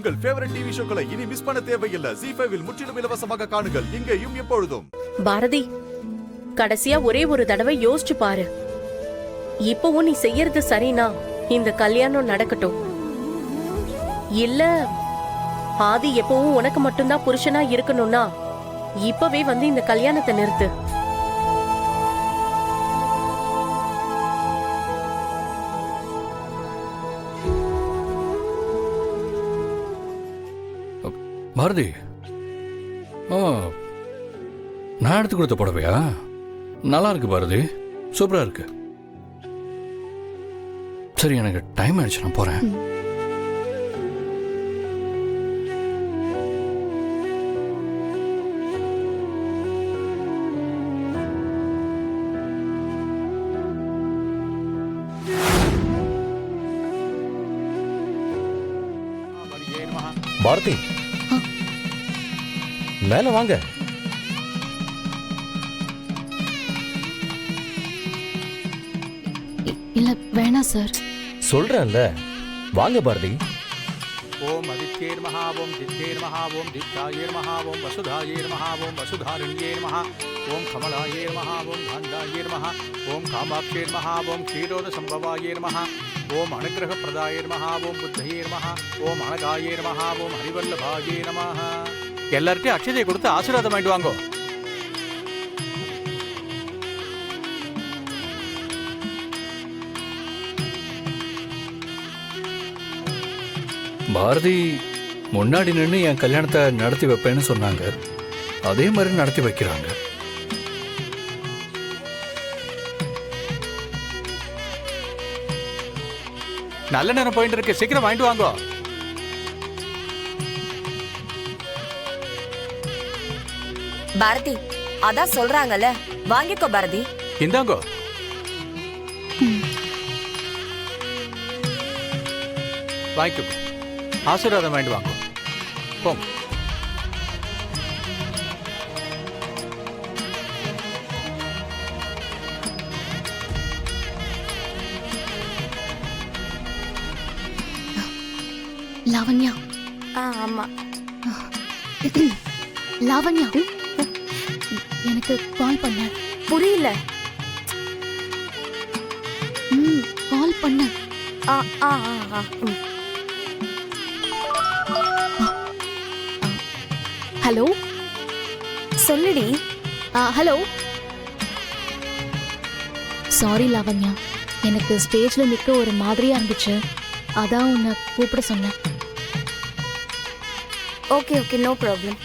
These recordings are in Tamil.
உங்கள் ஃபேவரட் டிவி ஷோக்களை இனி மிஸ் பண்ண தேவையில்லை. ஜீ5 இல் முற்றிலும் இலவசமாக காணுங்கள். இங்கேயும் எப்பொழுதும். பாரதி, கடைசியா ஒரே ஒரு தடவை யோசிச்சு பாரு. இப்பவும் நீ செய்யறது சரினா இந்த கல்யாணம் நடக்கட்டும். இல்ல ஆதி எப்பவும் உனக்கு மட்டும்தான் புருஷனா இருக்கணும்னா இப்பவே வந்து இந்த கல்யாணத்தை நிறுத்து. பாரதி, நான் எடுத்து கொடுத்த புடவையா? நல்லா இருக்கு பாரதி, சூப்பரா இருக்கு. சரி, எனக்கு டைம் ஆயிடுச்சு, நான் போறேன். பாரதி, மேல வாங்க. இல்ல வேணாம் சார். சொல்றேன்ல, வாங்க பாரதி. ஓம் அதித்யேர் மஹா, ஓம் தித்யேர் மஹா, ஓம் தித்தாயேர் மஹா, ஓம் வசுதாயேர் மஹா, ஓம் வசுதாரண்யேர் மஹா, ஓம் கமலாயேர் மஹா, ஓம் காந்தாயேர் மஹா, ஓம் காமாட்சேர் மஹா, ஓம் க்ஷீரோத சம்பவாயேர் மஹா, ஓம் அனுகிரக பிரதாயேர் மஹா, ஓம் புத்தயேர் மஹா, ஓம் அனகாயேர் மஹா, ஓம் ஹரிவல்லபாயே நமஹ. எல்லார்ட்டையும் அக்ஷதையை கொடுத்து ஆசீர்வாதம் வாங்கிட்டு வாங்கோ. பாரதி முன்னாடி நின்று என் கல்யாணத்தை நடத்தி வைப்பேன்னு சொன்னாங்க. அதே மாதிரி நடத்தி வைக்கிறாங்க. நல்ல நேரம் போயிட்டு இருக்கு, சீக்கிரம் வாங்கிட்டு வாங்கோ. பாரதி, அதான் சொல்றாங்கல்ல, வாங்கிக்கோ பாரதி. இந்தாங்கோ. வாங்கிக்கோ, ஆசீர்வாதம் வாங்கிட்டு வாங்கோ. போங்க. லாவண்யா. ஆமா. லாவண்யா, எனக்கு கால் பண்ண. புரியல. கால் பண்ண. ஹலோ, சொல்லுடி. ஹலோ. சாரி லாவண்யா, எனக்கு ஸ்டேஜ்ல நிக்க ஒரு மாதிரியா இருந்துச்சு, அதான் உன்னை கூப்பிட சொன்னேன். Okay okay, no problem.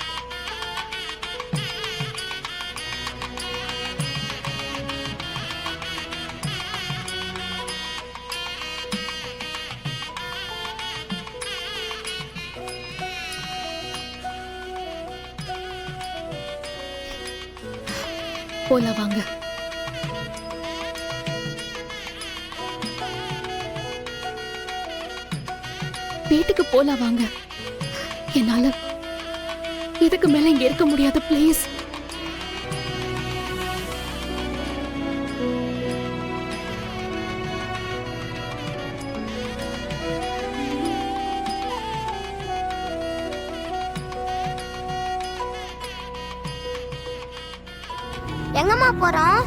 போலாம் வாங்க. வீட்டுக்கு போலாம் வாங்க. என்னால இதுக்கு மேல இங்க இருக்க முடியாது, ப்ளீஸ். எங்கம்மா போறோம்?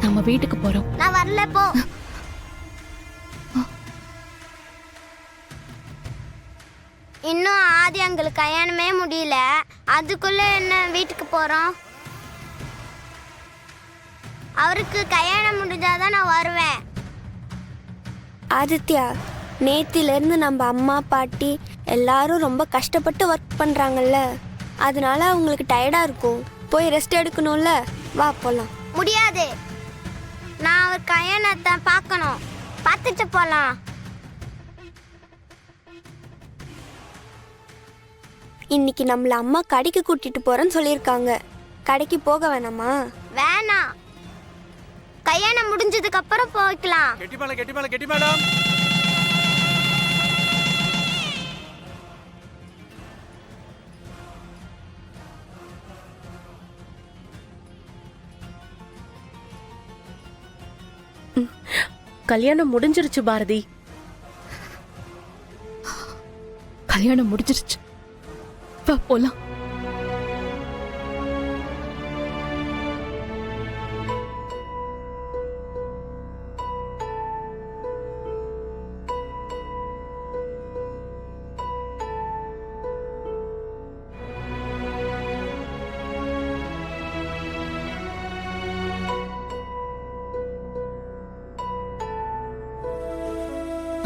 நம்ம வீட்டுக்கு போறோம். நான் வரல, போ. இன்னும் ஆதி அங்களுக்கு கல்யாணமே முடியல, அதுக்குள்ள என்ன வீட்டுக்கு போறோம்? அவருக்கு கல்யாணம் முடிஞ்சாதான் நான் வருவேன். ஆதித்யா, நேத்திலிருந்து நம்ம அம்மா பாட்டி எல்லாரும் ரொம்ப கஷ்டப்பட்டு ஒர்க் பண்றாங்கல்ல, அதனால அவங்களுக்கு டயர்டா இருக்கும். போய் ரெஸ்ட் எடுக்கணும்ல, வா போலாம். முடியாது, நான் அவர் கல்யாணத்தை பார்க்கணும். பார்த்துட்டு போலாம். இன்னைக்கு நம்மள அம்மா கடைக்கு கூட்டிட்டு போறேன்னு சொல்லியிருக்காங்க. கடைக்கு போக வேணாமா? வேணாம், கல்யாணம் முடிஞ்சதுக்கு அப்புறம் போய்க்கலாம். கெட்டி மேல, கெட்டி மேல, கெட்டி மேடம். கல்யாணம் முடிஞ்சிருச்சு பாரதி. கல்யாணம் முடிஞ்சிருச்சு. வா போலாம்.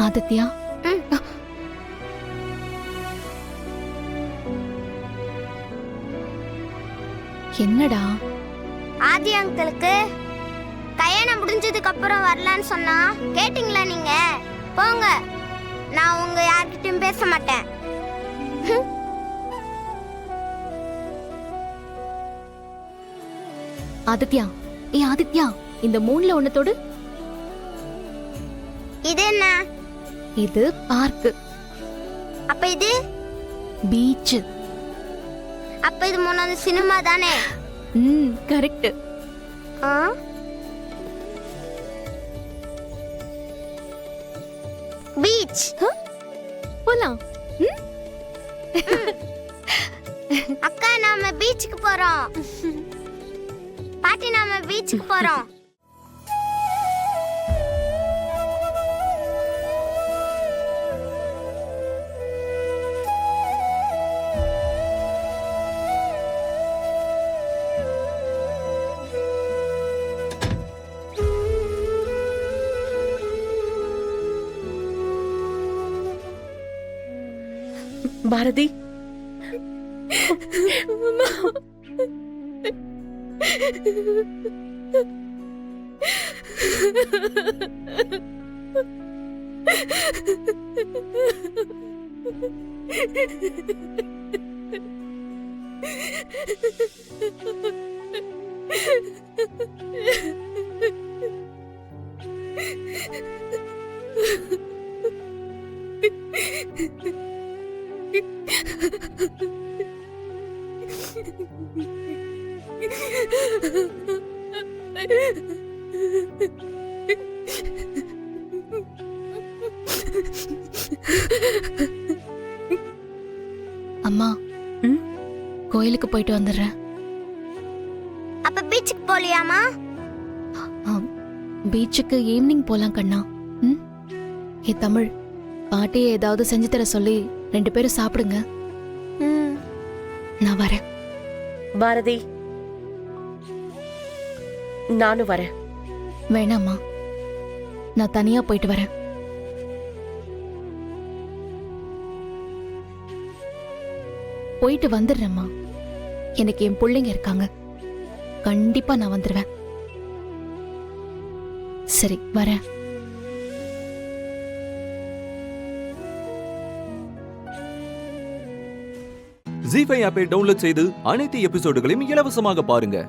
ஆதித்யா, என்னடா? ஆதி அங்கிளுக்கு கல்யாணம் முடிஞ்சதுக்கு அப்புறம் வரலான்னு சொன்னா கேட்டிங்களா நீங்க? போங்க, நான் உங்க யார்கிட்டயும் பேச மாட்டேன். ஆதித்யா, ஆதித்யா, இந்த மூணுல ஒண்ணு தொடு. இது என்ன? இது பார்க். அப்ப இது? பீச். அப்ப இது மூணாவது சினிமா தானே? கரெக்ட். பீச். போலாம். அக்கா, நாம பீச்சுக்கு போறோம். பாட்டி, நாம பீச்சுக்கு போறோம். பாரதி, அம்மா, கோயிலுக்கு போயிட்டு வந்துடுறேன். அப்ப பீச்சுக்கு போலியாமா? பீச்சுக்கு ஈவினிங் போலாம் கண்ணா. ஏ தமிழ், பாட்டியை ஏதாவது செஞ்சு தர சொல்லி 2 பேரும் சாப்பிடுங்க. நான் வரேன். பாரதி, நானும் வரேன். வேணாம்மா, நான் தனியா போயிட்டு வரேன். போயிட்டு வந்துடுறேம்மா. எனக்கு என் பிள்ளைங்க இருக்காங்க. கண்டிப்பா நான் வந்துடுவேன். சரி, வரேன். ஜீ5 ஆப்பை டவுன்லோட் செய்து அனைத்து எபிசோடுகளையும் இலவசமாக பாருங்க.